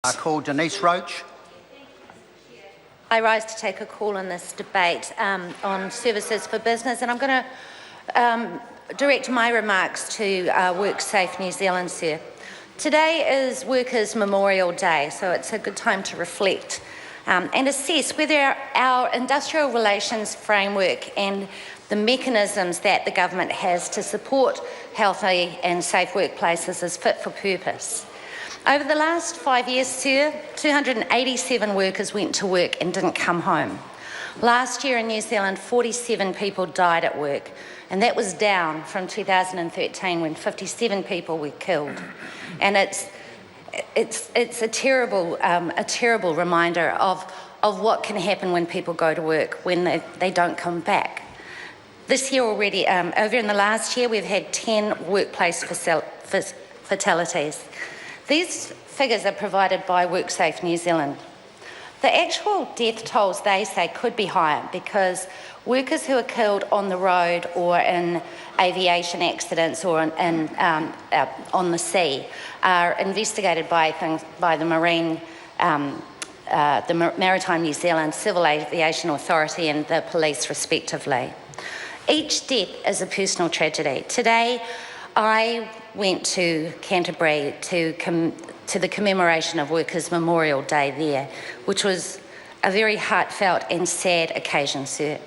I call Denise Roach. I rise to take a call in this debate on services for business, and I'm going to direct my remarks to WorkSafe New Zealand, sir. Today is Workers' Memorial Day, so it's a good time to reflect and assess whether our industrial relations framework and the mechanisms that the government has to support healthy and safe workplaces is fit for purpose. Over the last 5 years, sir, 287 workers went to work and didn't come home. Last year in New Zealand, 47 people died at work, and that was down from 2013 when 57 people were killed. And it's a terrible reminder of what can happen when people go to work when they don't come back. This year already, over in the last year, we've had 10 workplace fatalities. These figures are provided by WorkSafe New Zealand. The actual death tolls, they say, could be higher because workers who are killed on the road or in aviation accidents or on the sea are investigated by the Maritime New Zealand, Civil Aviation Authority and the police respectively. Each death is a personal tragedy. Today, I went to Canterbury to the commemoration of Workers' Memorial Day there, which was a very heartfelt and sad occasion, sir.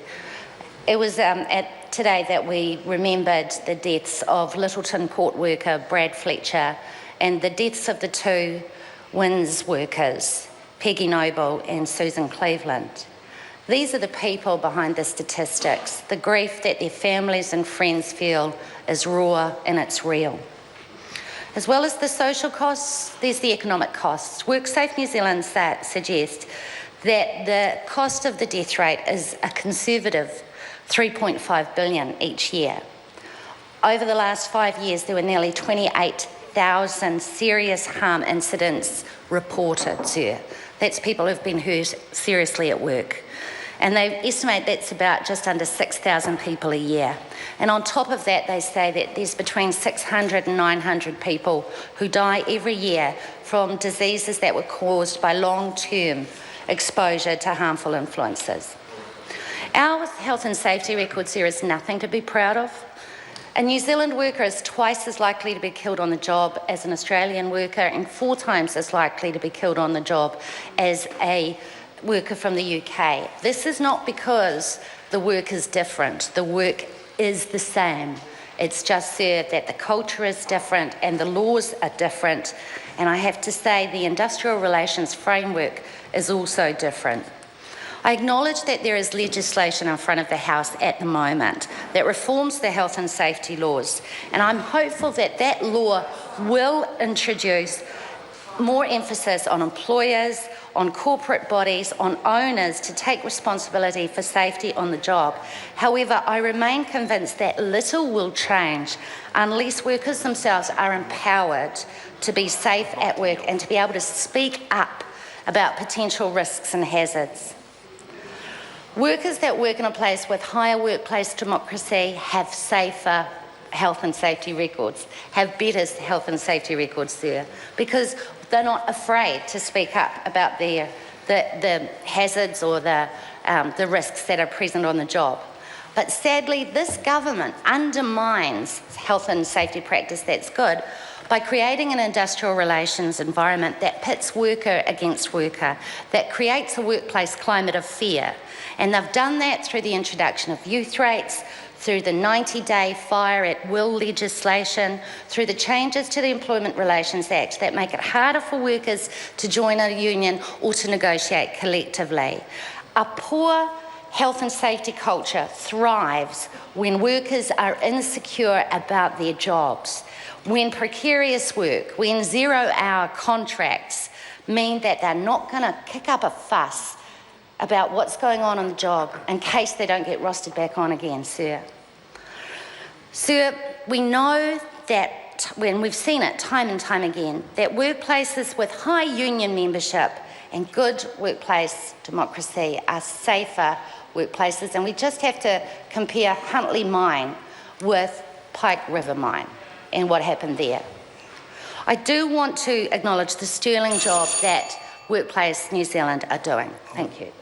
It was today that we remembered the deaths of Littleton port worker Brad Fletcher and the deaths of the two WINS workers, Peggy Noble and Susan Cleveland. These are the people behind the statistics. The grief that their families and friends feel is raw and it's real. As well as the social costs, there's the economic costs. WorkSafe New Zealand suggests that the cost of the death rate is a conservative $3.5 billion each year. Over the last 5 years, there were nearly 28,000 serious harm incidents reported, sir. That's people who've been hurt seriously at work. And they estimate that's about just under 6,000 people a year. And on top of that, they say that there's between 600 and 900 people who die every year from diseases that were caused by long-term exposure to harmful influences. Our health and safety records here is nothing to be proud of. A New Zealand worker is twice as likely to be killed on the job as an Australian worker and 4 times as likely to be killed on the job as a worker from the UK. This is not because the work is different. The work is the same. It's just, sir, that the culture is different and the laws are different. And I have to say the industrial relations framework is also different. I acknowledge that there is legislation in front of the House at the moment that reforms the health and safety laws. And I'm hopeful that that law will introduce more emphasis on employers, on corporate bodies, on owners to take responsibility for safety on the job. However, I remain convinced that little will change unless workers themselves are empowered to be safe at work and to be able to speak up about potential risks and hazards. Workers that work in a place with higher workplace democracy have safer health and safety records, have better health and safety records there, because they're not afraid to speak up about the hazards or the risks that are present on the job. But sadly, this government undermines health and safety practice that's good by creating an industrial relations environment that pits worker against worker, that creates a workplace climate of fear. And they've done that through the introduction of youth rates, through the 90-day fire at will legislation, through the changes to the Employment Relations Act that make it harder for workers to join a union or to negotiate collectively. A poor health and safety culture thrives when workers are insecure about their jobs, when precarious work, when zero-hour contracts mean that they're not going to kick up a fuss about what's going on the job in case they don't get rostered back on again, sir. Sir, we know that, when we've seen it time and time again, that workplaces with high union membership and good workplace democracy are safer workplaces, and we just have to compare Huntley Mine with Pike River Mine and what happened there. I do want to acknowledge the sterling job that Workplace New Zealand are doing. Thank you.